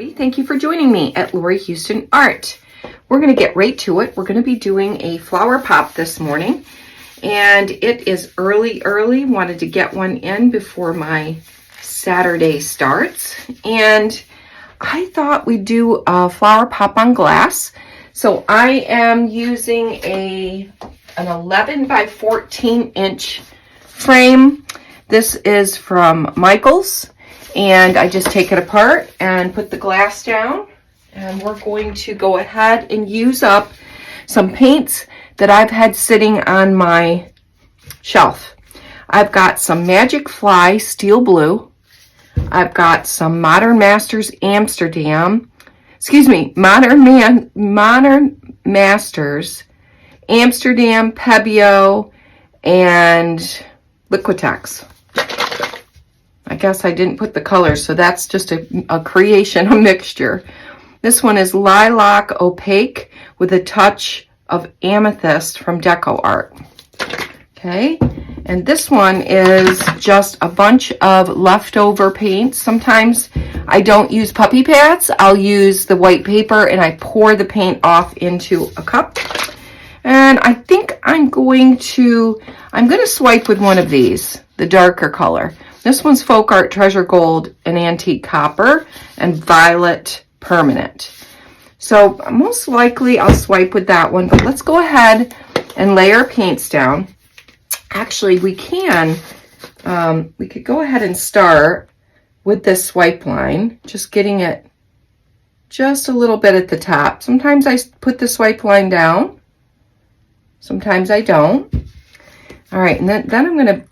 everybody. Thank you for joining me at Lori Houston Art. We're going to get right to it. We're going to be doing a flower pop this morning, and it is early. Wanted to get one in before my Saturday starts, and I thought we'd do a flower pop on glass. So I am using an 11 by 14 inch frame. This is from Michael's, and I just take it apart and put the glass down, and we're going to go ahead and use up some paints that I've had sitting on my shelf. I've got some Magic Fly Steel Blue. I've got some Modern Masters Modern Masters Amsterdam, Pebeo, and Liquitex. I guess I didn't put the colors, so that's just a creation, a mixture. This one is Lilac Opaque with a touch of Amethyst from Deco Art. Okay, and this one is just a bunch of leftover paint. Sometimes I don't use puppy pads. I'll use the white paper and I pour the paint off into a cup. And I think I'm going to swipe with one of these, the darker color. This one's Folk Art Treasure Gold and Antique Copper and Violet Permanent. So most likely I'll swipe with that one, but let's go ahead and lay our paints down. Actually, we could go ahead and start with this swipe line, just getting it just a little bit at the top. Sometimes I put the swipe line down, sometimes I don't. All right, and then I'm going to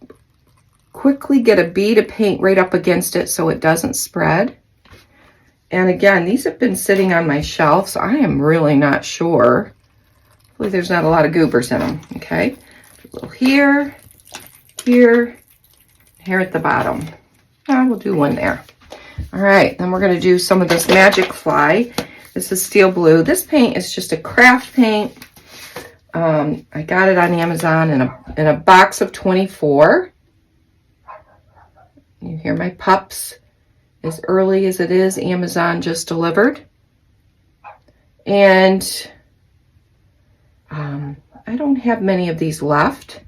quickly get a bead of paint right up against it so it doesn't spread. And again, these have been sitting on my shelf, so I am really not sure. Hopefully there's not a lot of goobers in them, okay? A little here, here at the bottom. We'll do one there. All right, then we're gonna do some of this Magic Fly. This is Steel Blue. This paint is just a craft paint. I got it on Amazon in a box of 24. You hear my pups as early as it is. Amazon just delivered. And I don't have many of these left.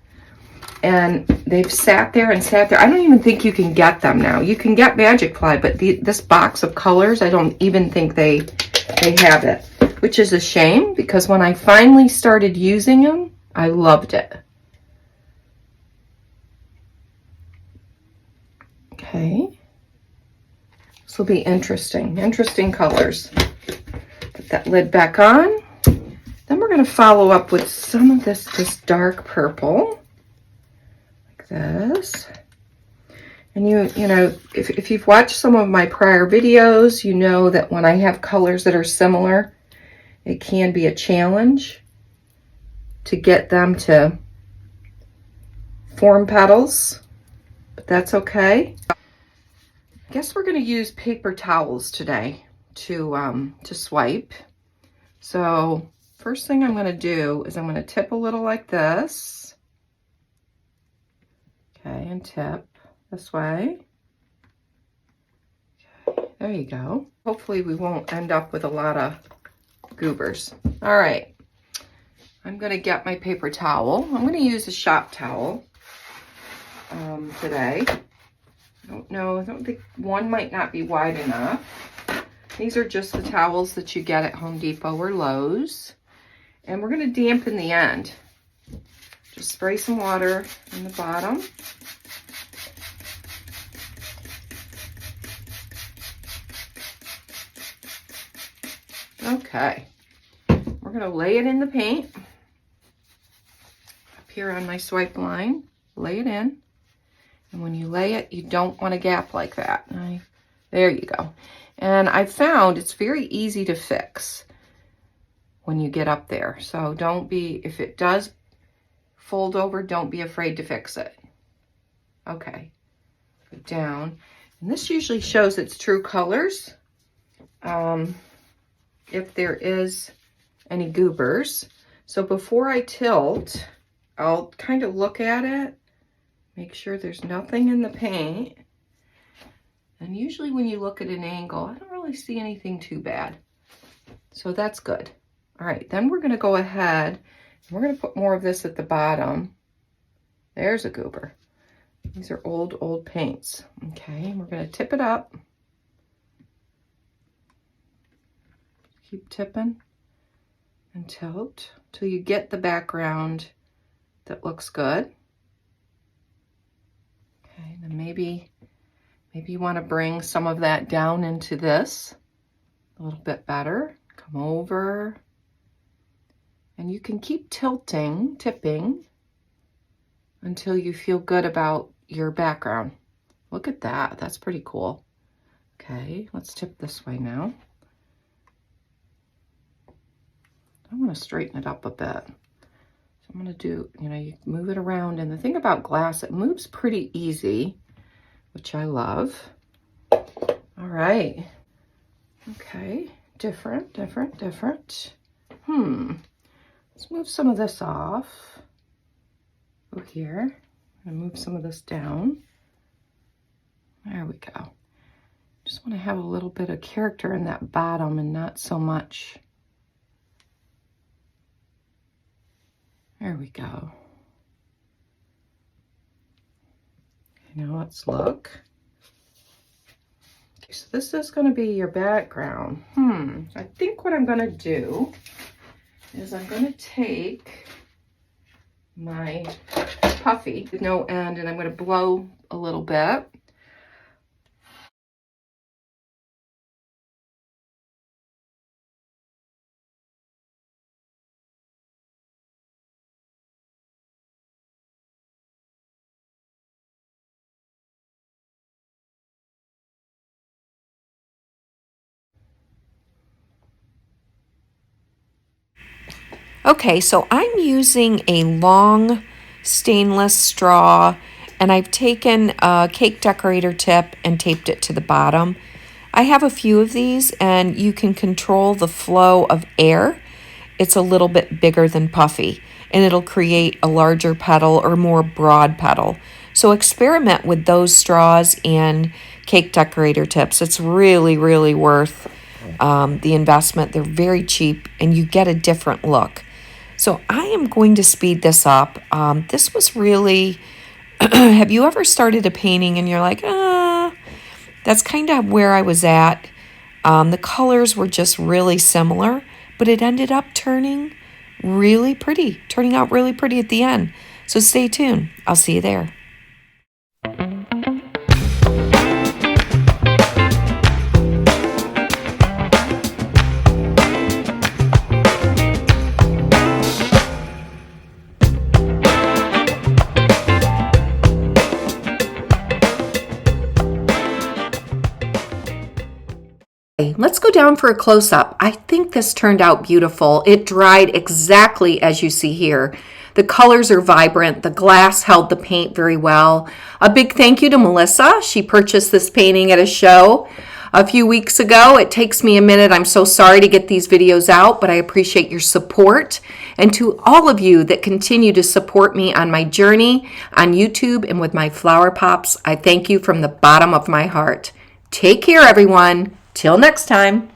And they've sat there and sat there. I don't even think you can get them now. You can get Magic Fly, but this box of colors, I don't even think they have it. Which is a shame, because when I finally started using them, I loved it. Okay, this will be interesting colors. Put that lid back on. Then we're going to follow up with some of this dark purple, like this. And you know, if you've watched some of my prior videos, you know that when I have colors that are similar, it can be a challenge to get them to form petals, but that's okay. I guess we're going to use paper towels today to swipe. So first thing I'm going to do is I'm going to tip a little like this. Okay, and tip this way. Okay, there you go. Hopefully we won't end up with a lot of goobers. All right, I'm going to get my paper towel. I'm going to use a shop towel today. I don't think one might not be wide enough. These are just the towels that you get at Home Depot or Lowe's. And we're going to dampen the end. Just spray some water in the bottom. Okay. We're going to lay it in the paint. Up here on my swipe line, lay it in. And when you lay it, you don't want a gap like that. There you go. And I found it's very easy to fix when you get up there. So don't be, if it does fold over, don't be afraid to fix it. Okay, put down. And this usually shows its true colors. If there is any goobers. So before I tilt, I'll kind of look at it. Make sure there's nothing in the paint. And usually when you look at an angle, I don't really see anything too bad. So that's good. All right, then we're gonna go ahead and we're gonna put more of this at the bottom. There's a goober. These are old paints. Okay, we're gonna tip it up. Keep tipping and tilt till you get the background that looks good. Okay, then maybe you want to bring some of that down into this a little bit better. Come over, and you can keep tipping until you feel good about your background. Look at that, that's pretty cool. Okay, let's tip this way now. I want to straighten it up a bit. So I'm going to do, you move it around, and the thing about glass, it moves pretty easy, which I love. All right. Okay, different. Let's move some of this off. Over here. I'm going to move some of this down. There we go. Just want to have a little bit of character in that bottom and not so much. There we go. Okay, now let's look. Okay, so this is going to be your background. I think what I'm going to do is I'm going to take my puffy with no end, and I'm going to blow a little bit. Okay, so I'm using a long stainless straw, and I've taken a cake decorator tip and taped it to the bottom. I have a few of these, and you can control the flow of air. It's a little bit bigger than puffy, and it'll create a larger petal or more broad petal. So experiment with those straws and cake decorator tips. It's really, really worth the investment. They're very cheap, and you get a different look. So I am going to speed this up. This was really, have you ever started a painting and you're like, that's kind of where I was at. The colors were just really similar, but it ended up turning out really pretty at the end. So stay tuned. I'll see you there. Let's go down for a close-up. I think this turned out beautiful. It dried exactly as you see here. The colors are vibrant. The glass held the paint very well. A big thank you to Melissa. She purchased this painting at a show a few weeks ago. It takes me a minute. I'm so sorry to get these videos out, but I appreciate your support. And to all of you that continue to support me on my journey on YouTube and with my flower pops, I thank you from the bottom of my heart. Take care, everyone. Till next time.